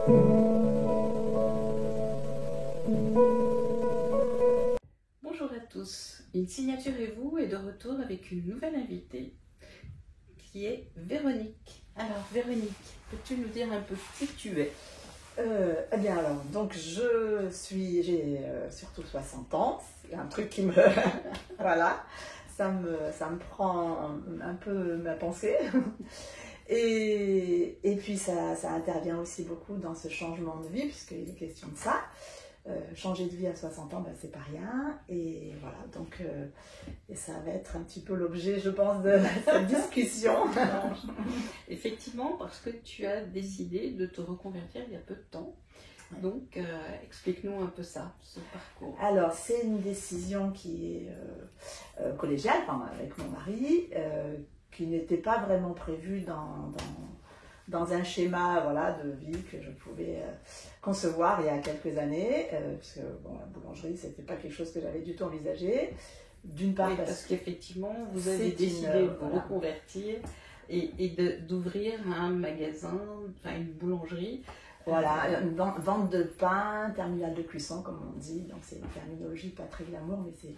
Bonjour à tous, Une Signature et vous est de retour avec une nouvelle invitée qui est Véronique. Alors Véronique, peux-tu nous dire un peu qui tu es? Eh bien alors, donc j'ai surtout 60 ans, c'est un truc qui me... voilà, ça me prend un peu ma pensée. Et puis ça intervient aussi beaucoup dans ce changement de vie, puisqu'il est question de ça. Changer de vie à 60 ans, ben, c'est pas rien. Et voilà, donc et ça va être un petit peu l'objet, je pense, de cette discussion. Effectivement, parce que tu as décidé de te reconvertir il y a peu de temps. Donc, explique-nous un peu ça, ce parcours. Alors, c'est une décision qui est collégiale, enfin, avec mon mari, qui n'était pas vraiment prévue dans un schéma, voilà, de vie que je pouvais concevoir il y a quelques années, puisque bon, la boulangerie, c'était pas quelque chose que j'avais du tout envisagé. D'une part, oui, parce qu'effectivement, vous avez décidé de vous reconvertir et d'ouvrir un magasin, enfin une boulangerie. Voilà, une vente de pain, terminal de cuisson, comme on dit. Donc, c'est une terminologie pas très glamour, mais c'est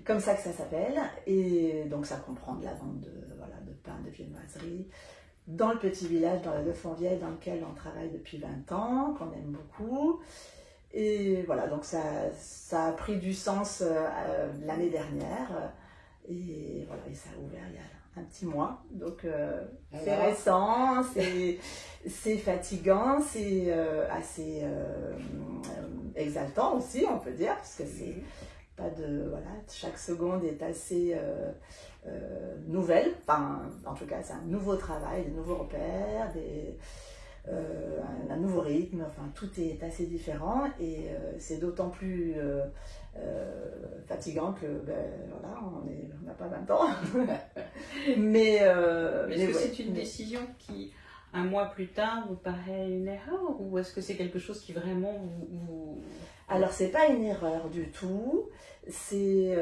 comme ça que ça s'appelle. Et donc, ça comprend de la vente de pain, de viennoiserie, dans le petit village, dans la de Fontvieille, dans lequel on travaille depuis 20 ans, qu'on aime beaucoup. Et voilà, donc ça a pris du sens l'année dernière. Et voilà, et ça a ouvert il y a un petit mois. Donc, c'est récent, c'est fatigant, c'est assez exaltant aussi, on peut dire, parce que c'est pas de... Voilà, chaque seconde est assez nouvelle. Enfin, en tout cas, c'est un nouveau travail, des nouveaux repères, un nouveau rythme, enfin tout est assez différent et c'est d'autant plus fatigant que voilà, on n'a pas 20 ans. mais est-ce que c'est une décision qui, un mois plus tard, vous paraît une erreur ou est-ce que c'est quelque chose qui vraiment vous... Alors c'est pas une erreur du tout, c'est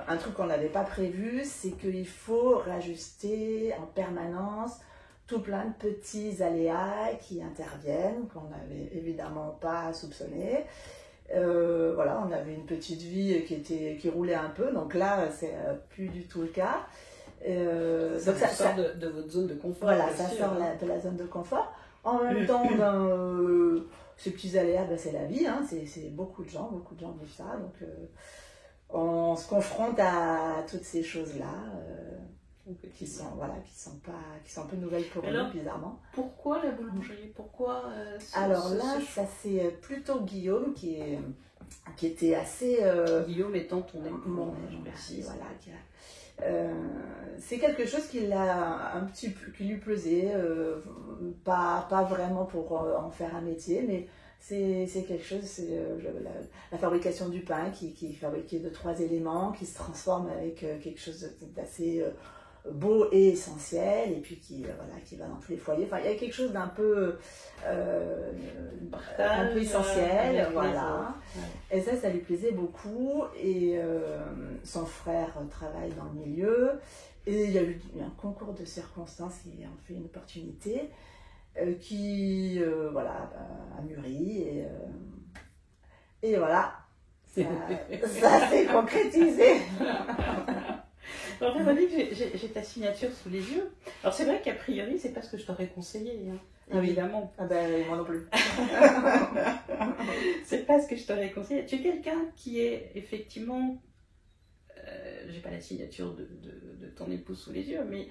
un truc qu'on n'avait pas prévu, c'est qu'il faut réajuster en permanence tout plein de petits aléas qui interviennent, qu'on n'avait évidemment pas soupçonné. Voilà, on avait une petite vie qui roulait un peu, donc là, c'est plus du tout le cas. Donc ça sort de votre zone de confort. Voilà, ça sort de la zone de confort. En même temps, ces petits aléas, c'est la vie, hein, c'est beaucoup de gens vivent ça, donc on se confronte à toutes ces choses-là. Qui sont un peu nouvelles pour nous, bizarrement. Pourquoi la boulangerie? Pourquoi Alors là, ça c'est plutôt Guillaume qui était assez... Guillaume étant ton époux, merci, voilà. C'est quelque chose qui lui plaisait, pas vraiment pour en faire un métier, mais c'est quelque chose, c'est la fabrication du pain qui est fabriqué de 3 éléments, qui se transforme avec quelque chose d'assez... beau et essentiel, et puis qui va dans tous les foyers. Enfin, il y a quelque chose d'un peu essentiel, voilà. Ouais. Et ça lui plaisait beaucoup. Et son frère travaille dans le milieu. Et il y a eu un concours de circonstances qui en fait une opportunité qui a mûri. Et voilà, ça s'est concrétisé. Alors Véronique, j'ai ta signature sous les yeux. Alors c'est vrai qu'a priori, c'est pas ce que je t'aurais conseillé, hein, évidemment. Ah ben moi non plus. C'est pas ce que je t'aurais conseillé. Tu es quelqu'un qui est effectivement, j'ai pas la signature de ton épouse sous les yeux, mais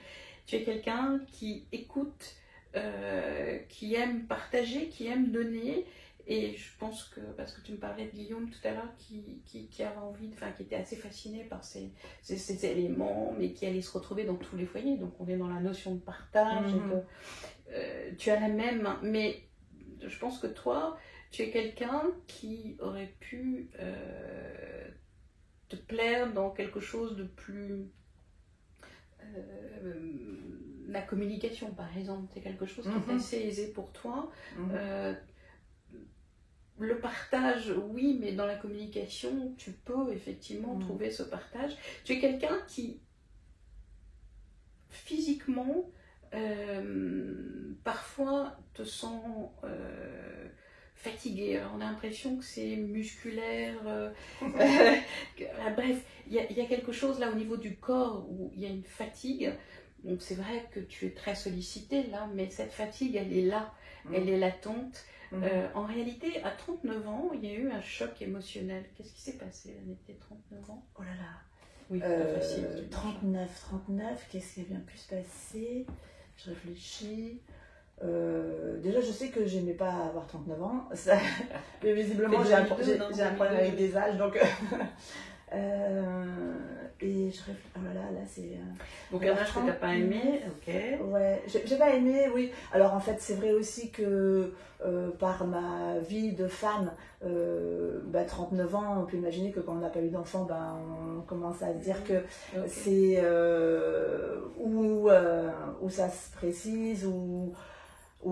tu es quelqu'un qui écoute, qui aime partager, qui aime donner. Et je pense que, parce que tu me parlais de Guillaume tout à l'heure, qui avait envie, qui était assez fasciné par ces éléments, mais qui allait se retrouver dans tous les foyers. Donc on est dans la notion de partage. Et que, tu as la même, mais je pense que toi, tu es quelqu'un qui aurait pu te plaire dans quelque chose de plus... la communication, par exemple, c'est quelque chose qui est assez aisé pour toi. Le partage, oui, mais dans la communication, tu peux effectivement trouver ce partage. Tu es quelqu'un qui, physiquement, parfois te sent fatigué. Alors, on a l'impression que c'est musculaire. Bref, il y a quelque chose là au niveau du corps où il y a une fatigue. Donc c'est vrai que tu es très sollicité là, mais cette fatigue, elle est là, elle est latente. En réalité, à 39 ans, il y a eu un choc émotionnel. Qu'est-ce qui s'est passé l'année de tes 39 ans? Oh là là. Oui, pas facile. 39, qu'est-ce qui a bien pu se passer? Je réfléchis. Déjà, je sais que j'aimais pas avoir 39 ans. Ça, mais visiblement, j'ai un problème avec des âges. Donc, et je réfléchis. Oh là là, c'est. Donc, un âge que tu n'as pas aimé, ok. Ouais, j'ai pas aimé, oui. Alors, en fait, c'est vrai aussi que par ma vie de femme, 39 ans, on peut imaginer que quand on n'a pas eu d'enfant, on commence à se dire que c'est où ça se précise, où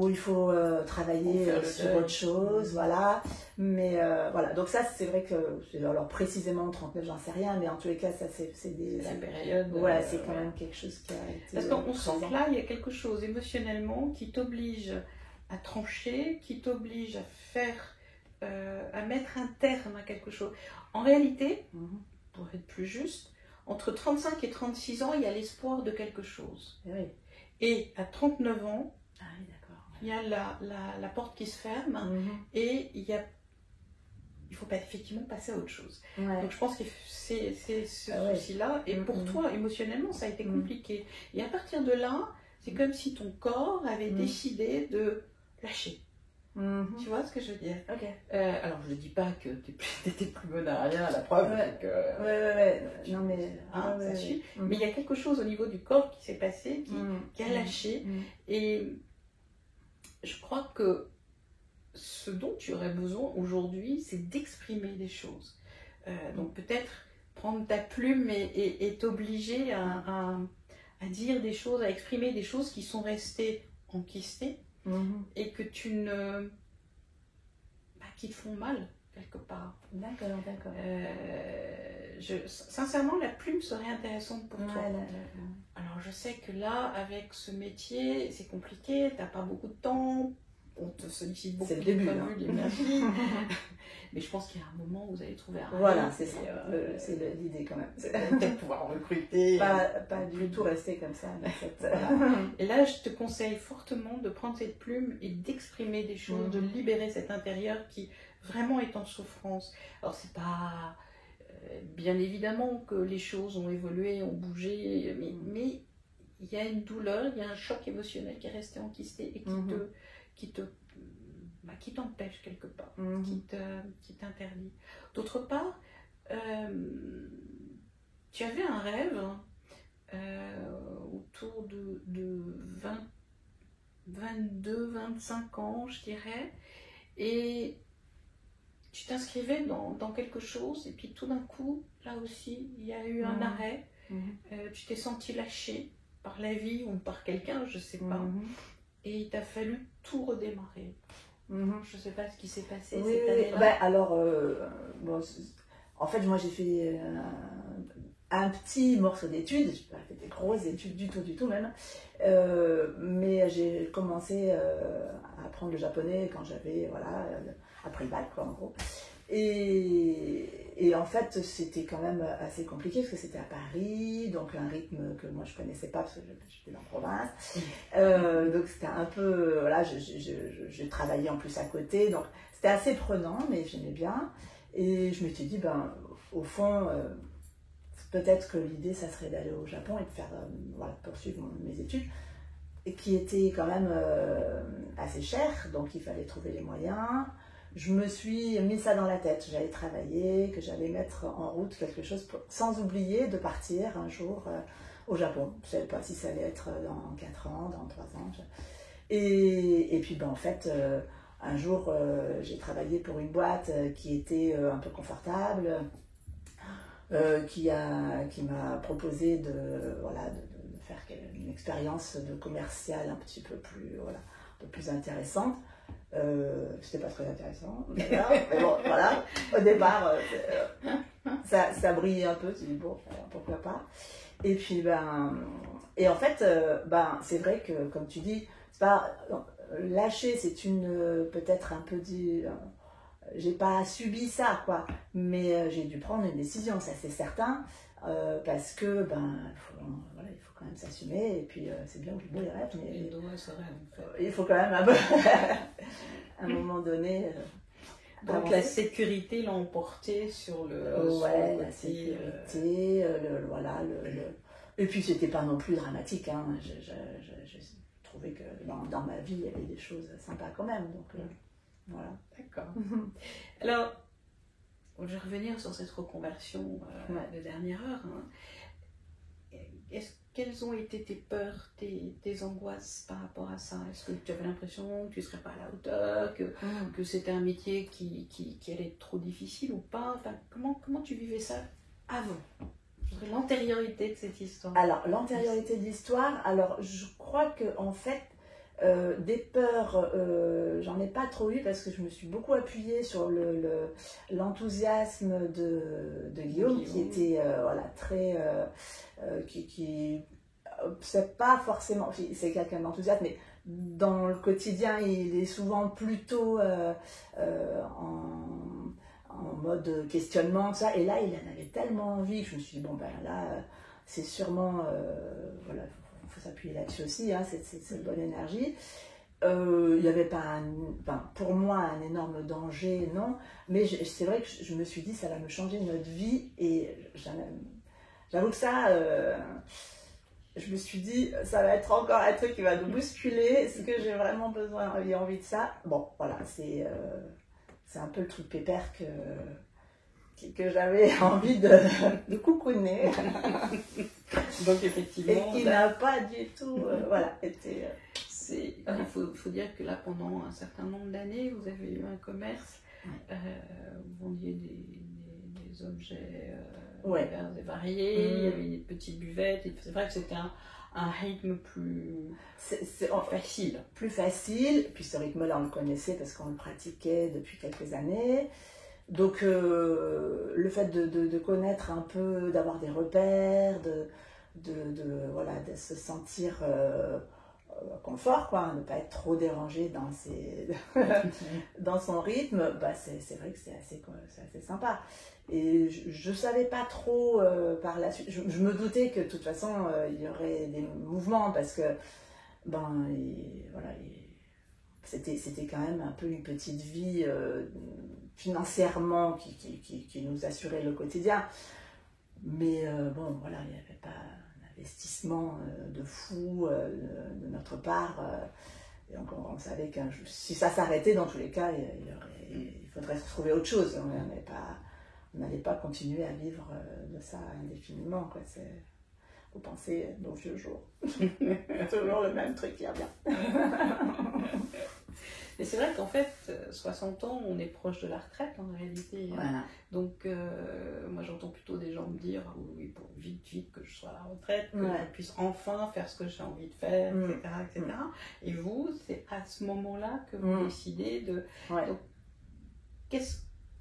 il faut travailler sur autre chose, voilà. Mais voilà, donc ça c'est vrai que, alors précisément 39 j'en sais rien, mais en tous les cas ça c'est des... la période. Voilà, c'est quand même quelque chose qui a été... Parce qu'on sent que là il y a quelque chose émotionnellement qui t'oblige à trancher, qui t'oblige à faire, à mettre un terme à quelque chose. En réalité, pour être plus juste, entre 35 et 36 ans, il y a l'espoir de quelque chose. Oui. Et à 39 ans, ah, oui, d'accord. Il y a la porte qui se ferme et il faut pas effectivement passer à autre chose. Ouais. Donc je pense que c'est ce souci-là. Et pour toi, émotionnellement, ça a été compliqué. Et à partir de là, c'est comme si ton corps avait décidé de lâcher. Tu vois ce que je veux dire? Alors je ne dis pas que tu n'étais plus bonne à rien, la preuve. Non, mais, ça suit. Mais il y a quelque chose au niveau du corps qui s'est passé, qui a lâché. Et je crois que ce dont tu aurais besoin aujourd'hui, c'est d'exprimer des choses. Donc peut-être prendre ta plume et t'obliger à dire des choses, à exprimer des choses qui sont restées enquistées et que qui te font mal quelque part. D'accord. Sincèrement, la plume serait intéressante pour toi. Alors je sais que là, avec ce métier, c'est compliqué, t'as pas beaucoup de temps, on te sollicite beaucoup. C'est le début, mais je pense qu'il y a un moment où vous allez trouver un... Voilà, c'est ça, c'est l'idée quand même. Peut-être pouvoir recruter. Pas du tout rester comme ça. Voilà. Et là, je te conseille fortement de prendre cette plume et d'exprimer des choses, de libérer cet intérieur qui vraiment est en souffrance. Alors c'est pas... bien évidemment que les choses ont évolué, ont bougé, mais il y a une douleur, il y a un choc émotionnel qui est resté enquisté et qui t'empêche quelque part, qui t'interdit. D'autre part, tu avais un rêve autour de 22-25 ans, je dirais, et tu t'inscrivais dans quelque chose et puis tout d'un coup, là aussi, il y a eu un arrêt. Tu t'es senti lâché par la vie ou par quelqu'un, je ne sais pas. Et il t'a fallu tout redémarrer. Je ne sais pas ce qui s'est passé cette année-là. Alors, en fait, moi j'ai fait un petit morceau d'études. Je n'ai pas fait des grosses études du tout même. Mais j'ai commencé à apprendre le japonais quand j'avais, après le bac, quoi, en gros. Et en fait, c'était quand même assez compliqué parce que c'était à Paris, donc un rythme que moi je connaissais pas parce que j'étais en province. Donc c'était un peu, j'ai travaillé en plus à côté, donc c'était assez prenant, mais j'aimais bien. Et je m'étais dit, au fond, peut-être que l'idée, ça serait d'aller au Japon et de faire, poursuivre mes études, et qui étaient quand même assez chères, donc il fallait trouver les moyens. Je me suis mis ça dans la tête, j'allais travailler, que j'allais mettre en route quelque chose, sans oublier de partir un jour au Japon. Je ne savais pas si ça allait être dans 4 ans, dans 3 ans. Et puis en fait, un jour, j'ai travaillé pour une boîte qui était un peu confortable, qui m'a proposé de faire une expérience de commercial un petit peu plus, un peu plus intéressante. C'était pas très intéressant, mais bon, voilà, au départ, ça brillait un peu, tu dis bon, pourquoi pas. Et puis, et en fait, c'est vrai que, comme tu dis, c'est pas, lâcher, c'est peut-être un peu dit, j'ai pas subi ça, quoi, mais j'ai dû prendre une décision, ça c'est certain, parce que voilà, il faut quand même s'assumer, et puis c'est bien que le beau les rêves, mais il faut quand même à un moment donné. Donc la sécurité l'a emporté sur le ouais, sur la sécurité, voilà, et puis c'était pas non plus dramatique, hein. Je trouvais que dans ma vie il y avait des choses sympas quand même, donc voilà. D'accord. Alors, je vais revenir sur cette reconversion de dernière heure. Hein. Quelles ont été tes peurs, tes angoisses par rapport à ça? Est-ce que tu avais l'impression que tu ne serais pas à la hauteur, que c'était un métier qui allait être trop difficile ou pas? Enfin, comment tu vivais ça avant? L'antériorité de cette histoire. Alors, l'antériorité de l'histoire, alors je crois que en fait, des peurs, j'en ai pas trop eu parce que je me suis beaucoup appuyée sur l'enthousiasme de Guillaume, qui était voilà, très. C'est pas forcément. C'est quelqu'un d'enthousiaste, mais dans le quotidien, il est souvent plutôt en mode questionnement, ça. Et là, il en avait tellement envie que je me suis dit, bon, ben là, c'est sûrement. Voilà, il faut s'appuyer là-dessus aussi, hein, cette bonne énergie. Il n'y avait pas, pour moi, un énorme danger, non. Mais c'est vrai que je me suis dit, ça va me changer notre vie. Et j'avoue que ça. Je me suis dit, ça va être encore un truc qui va nous bousculer. Est-ce que j'ai vraiment besoin et envie de ça? Bon, voilà, c'est un peu le truc pépère que j'avais envie de coucouner. Donc effectivement... Et qui n'a pas du tout voilà, été... Il faut dire que là, pendant un certain nombre d'années, vous avez eu un commerce, vous vendiez des objets divers et variés, il y avait des petites buvettes, c'est vrai que c'était un rythme plus facile. Plus facile, puis ce rythme-là, on le connaissait parce qu'on le pratiquait depuis quelques années. Donc, le fait de connaître un peu, d'avoir des repères, voilà, de se sentir confort, quoi, ne pas être trop dérangé dans son rythme, c'est vrai que c'est assez sympa. Et je ne savais pas trop par la suite, je me doutais que de toute façon il y aurait des mouvements parce que voilà, c'était quand même un peu une petite vie financièrement qui nous assurait le quotidien. Mais bon, voilà, il n'y avait pas un investissement de fou de notre part. Et donc on savait que si ça s'arrêtait, dans tous les cas, il faudrait se trouver autre chose. On n'allait pas continuer à vivre de ça indéfiniment, quoi. Vous pensez nos vieux jours. Toujours le même truc qui revient. Mais c'est vrai qu'en fait, 60 ans, on est proche de la retraite en réalité. Voilà. Donc, moi j'entends plutôt des gens me dire oui, pour vite que je sois à la retraite, que je puisse enfin faire ce que j'ai envie de faire, etc. Et vous, c'est à ce moment-là que vous décidez de. Ouais. Donc,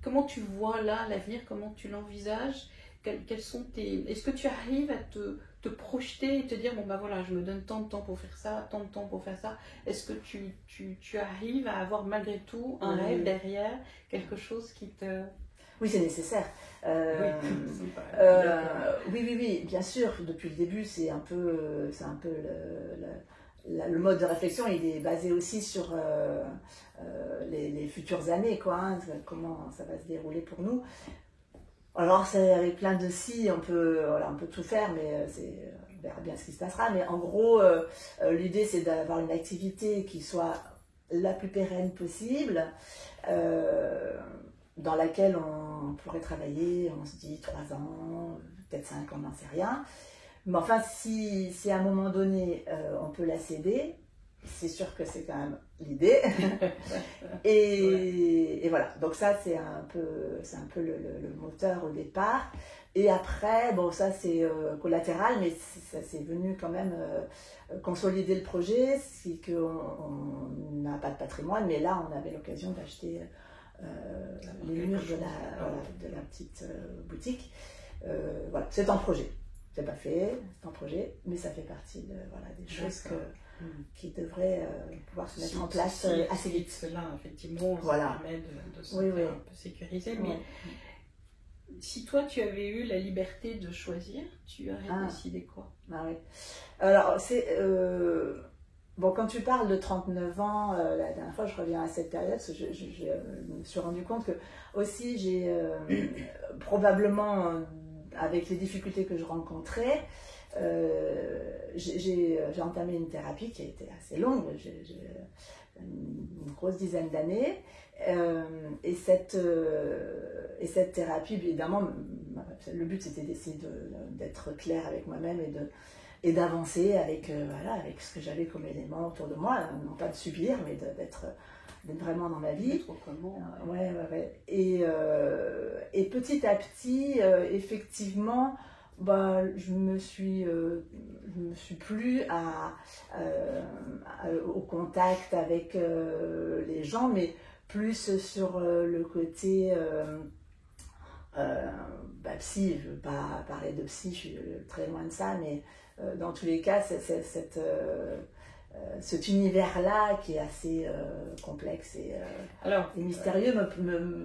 comment tu vois là l'avenir, comment tu l'envisages? Quels sont Est-ce que tu arrives à te projeter et te dire, bon ben voilà, je me donne tant de temps pour faire ça, tant de temps pour faire ça. Est-ce que tu arrives à avoir malgré tout un rêve derrière, quelque chose qui te... Oui, c'est nécessaire. Oui, bien sûr. Depuis le début, c'est un peu le mode de réflexion. Il est basé aussi sur les futures années, quoi, hein, comment ça va se dérouler pour nous. Alors, c'est avec plein de si, on peut tout faire, mais on verra bien ce qui se passera. Mais en gros, l'idée, c'est d'avoir une activité qui soit la plus pérenne possible, dans laquelle on pourrait travailler, on se dit 3 ans, peut-être 5 ans, on n'en sait rien. Mais enfin, si à un moment donné, on peut la céder, c'est sûr que c'est quand même l'idée. Et voilà, donc ça c'est un peu le moteur au départ. Et après, bon, ça c'est collatéral, mais ça c'est venu quand même consolider le projet. C'est qu'on n'a pas de patrimoine, mais là on avait l'occasion d'acheter les murs de la petite boutique. Voilà, c'est un projet. C'est pas fait, c'est un projet, mais ça fait partie des choses qui devrait pouvoir se mettre en place assez vite. Cela, effectivement, voilà. ça permet de se sentir un peu sécurisé. Mais si toi, tu avais eu la liberté de choisir, tu aurais décidé quoi? Oui. Alors, c'est... Bon, quand tu parles de 39 ans, la dernière fois, je reviens à cette période, parce que je me suis rendu compte que aussi j'ai probablement, avec les difficultés que je rencontrais, j'ai entamé une thérapie qui a été assez longue, j'ai une grosse dizaine d'années, et cette thérapie, évidemment, le but c'était d'essayer d'être clair avec moi-même et d'avancer avec, voilà, avec ce que j'avais comme élément autour de moi, non pas de subir, mais d'être vraiment dans ma vie. Ouais. Et petit à petit, effectivement, bah, je me suis plus au contact avec les gens, mais plus sur le côté psy. Je ne veux pas parler de psy, je suis très loin de ça, mais dans tous les cas, cet univers-là qui est assez complexe et mystérieux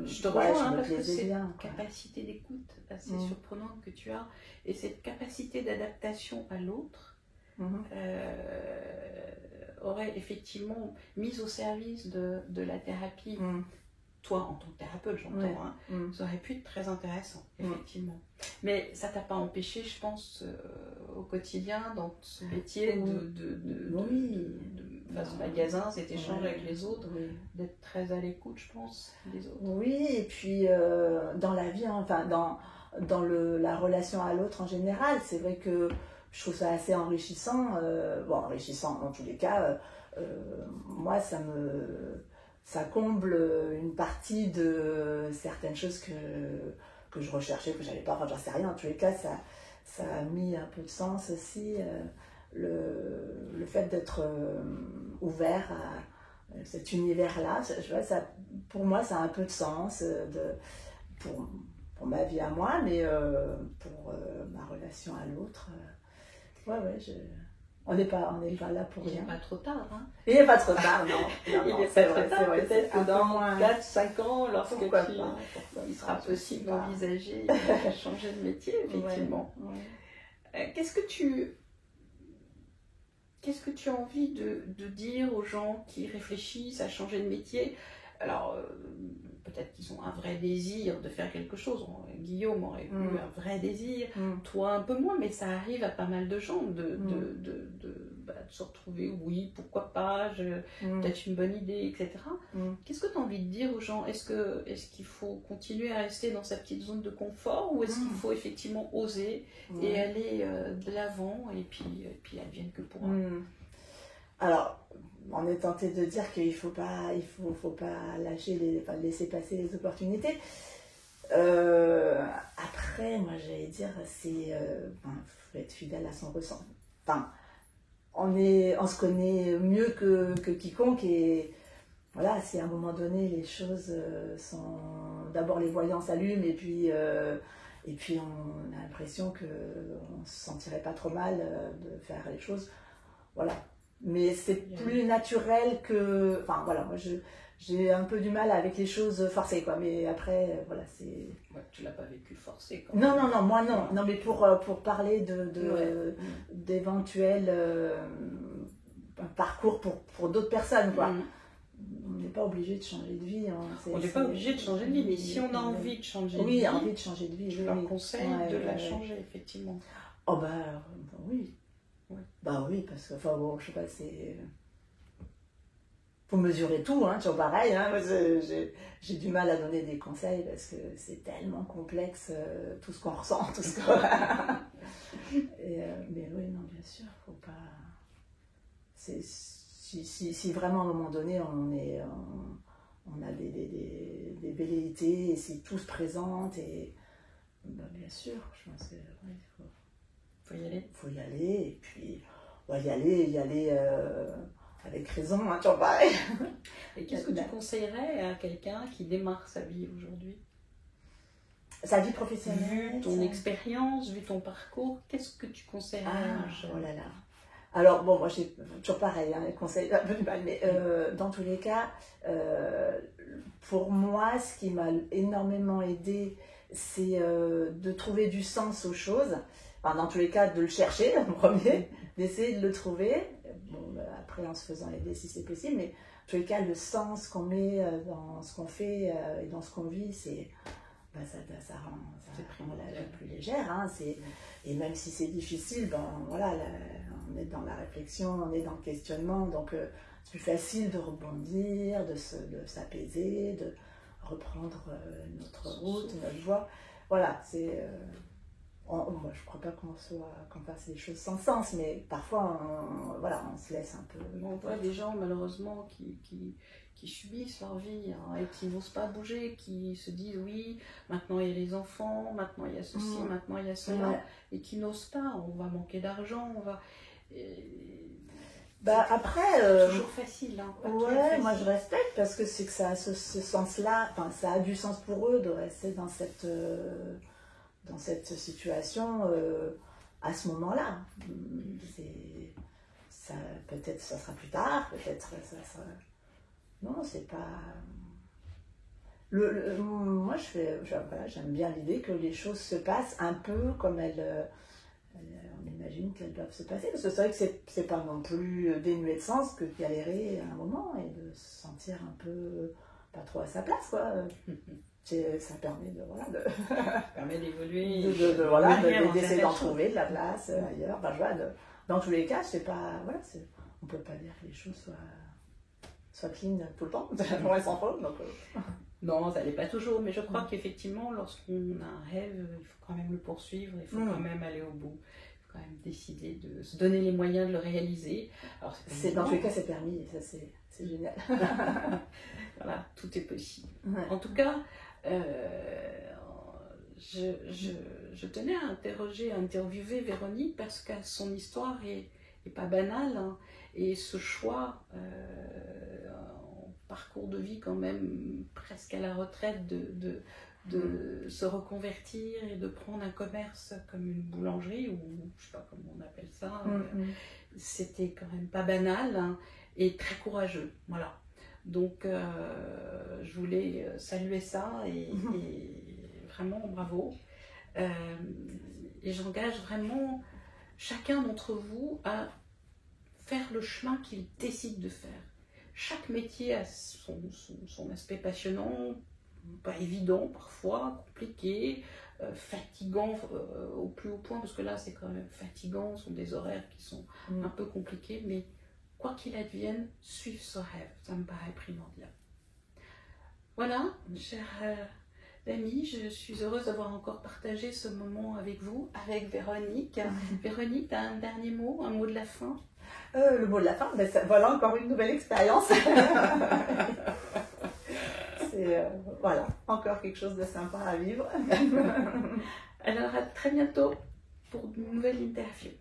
je te rejoins parce que c'est une capacité d'écoute assez surprenante que tu as, et cette capacité d'adaptation à l'autre aurait effectivement mis au service de la thérapie. Toi, en tant que thérapeute, j'entends, ça aurait pu être très intéressant, effectivement. Mais ça t'a pas empêché, je pense, au quotidien, dans ce métier face au magasin, cet échange avec les autres, d'être très à l'écoute, je pense, des autres. Oui, et puis dans la vie, enfin, dans la relation à l'autre en général, c'est vrai que je trouve ça assez enrichissant. Enrichissant dans tous les cas, moi, ça comble une partie de certaines choses que je recherchais, que j'avais pas, enfin j'en sais rien. En tous les cas, ça a mis un peu de sens aussi, le fait d'être ouvert à cet univers-là. Pour moi, ça a un peu de sens pour ma vie à moi, mais pour ma relation à l'autre. On n'est pas là pour rien. Il n'est pas trop tard. Hein. Il n'est pas trop tard, non. Il n'est pas trop tard. Peut-être que dans 4-5 ans, lorsque il sera possible d'envisager de changer de métier, effectivement. Qu'est-ce que tu as envie de dire aux gens qui réfléchissent à changer de métier? Alors, peut-être qu'ils ont un vrai désir de faire quelque chose. Guillaume aurait eu un vrai désir, toi un peu moins, mais ça arrive à pas mal de gens de se retrouver, oui, pourquoi pas, peut-être une bonne idée, etc. Qu'est-ce que tu as envie de dire aux gens? Est-ce qu'il faut continuer à rester dans sa petite zone de confort, ou est-ce qu'il faut effectivement oser et aller de l'avant, et puis advienne que pourra? Alors, on est tenté de dire qu'il ne faut pas lâcher, laisser passer les opportunités. Après, moi, j'allais dire, il faut être fidèle à son ressenti. Enfin, on se connaît mieux que quiconque, et voilà, si à un moment donné les choses sont... D'abord les voyants s'allument, et puis on a l'impression qu'on ne se sentirait pas trop mal de faire les choses. Voilà. Mais c'est plus naturel que... Enfin, voilà, moi, j'ai un peu du mal avec les choses forcées, quoi. Mais après, voilà, c'est... Ouais, tu l'as pas vécu forcé, quand même. Non, moi, non. Non, mais pour parler d'éventuels parcours pour d'autres personnes, quoi. On n'est pas obligé de changer de vie. On n'est pas obligé de changer de vie, mais si on a envie de changer de vie... Oui, envie de changer de vie. Je leur conseille de la changer, effectivement. Oh, oui. Bah oui, parce que, enfin bon, je sais pas, faut mesurer tout, hein, toujours pareil, hein. J'ai du mal à donner des conseils parce que c'est tellement complexe, tout ce qu'on ressent, tout ce qu'on... mais oui, non, bien sûr, faut pas... Si vraiment à un moment donné on a des velléités, et si tout se présente, et bien sûr, je pense que faut y aller. Faut y aller, et puis y aller avec raison, hein, toujours pareil. Et qu'est-ce que tu conseillerais à quelqu'un qui démarre sa vie aujourd'hui? Sa vie professionnelle? Vu ton expérience, vu ton parcours, qu'est-ce que tu conseillerais à un jeune? Oh là là. Alors, bon, moi, j'ai toujours pareil, hein, les conseils, un peu du mal, mais dans tous les cas, pour moi, ce qui m'a énormément aidé, c'est de trouver du sens aux choses. Enfin, dans tous les cas, de le chercher, en premier, d'essayer de le trouver. Bon, après, en se faisant aider si c'est possible, mais en tous les cas, le sens qu'on met dans ce qu'on fait et dans ce qu'on vit, c'est... ça rend la vie plus légère, hein, et même si c'est difficile, voilà, on est dans la réflexion, on est dans le questionnement, donc c'est plus facile de rebondir, de s'apaiser, de reprendre notre route, notre voie. Voilà, moi je ne crois pas qu'on fasse des choses sans sens, mais parfois on se laisse un peu... On voit des gens malheureusement qui subissent leur vie, hein, et qui n'osent pas bouger, qui se disent oui, maintenant il y a les enfants, maintenant il y a ceci, maintenant il y a cela, et qui n'osent pas, on va manquer d'argent, on va... après... toujours facile, hein, ouais, facile. Moi je respecte parce que c'est que ça a ce sens-là, enfin ça a du sens pour eux de rester dans cette situation à ce moment-là. Peut-être ça sera plus tard, peut-être ça sera... Non, c'est pas... Moi, j'aime bien l'idée que les choses se passent un peu comme on imagine qu'elles doivent se passer. Parce que c'est vrai que c'est pas non plus dénué de sens que de galérer à un moment et de se sentir un peu pas trop à sa place, quoi. Ça permet permet d'évoluer, d'essayer d'en trouver de la place ailleurs. Dans tous les cas, c'est pas... Voilà, on peut pas dire que les choses soient clean tout le temps, loin sans faute. Non, ça n'est pas toujours, mais je crois qu'effectivement, lorsqu'on a un rêve, il faut quand même le poursuivre, il faut quand même aller au bout, il faut quand même décider de se donner les moyens de le réaliser. Alors, dans tous les cas, c'est permis, et ça c'est génial. Voilà, tout est possible. Ouais. En tout cas, je tenais à interviewer Véronique parce que son histoire est pas banale, hein, et ce choix parcours de vie quand même presque à la retraite de se reconvertir et de prendre un commerce comme une boulangerie ou je sais pas comment on appelle ça, c'était quand même pas banal, hein, et très courageux, voilà. Donc je voulais saluer ça et vraiment bravo, et j'engage vraiment chacun d'entre vous à faire le chemin qu'il décide de faire. Chaque métier a son aspect passionnant, pas évident parfois, compliqué, fatigant au plus haut point, parce que là c'est quand même fatigant, ce sont des horaires qui sont un peu compliqués, mais quoi qu'il advienne, suivre ce rêve, ça me paraît primordial. Voilà, chers amis, je suis heureuse d'avoir encore partagé ce moment avec vous, avec Véronique. Véronique, tu as un dernier mot, un mot de la fin? Le mot de la fin, voilà encore une nouvelle expérience. C'est voilà, encore quelque chose de sympa à vivre. Alors à très bientôt pour une nouvelle interview.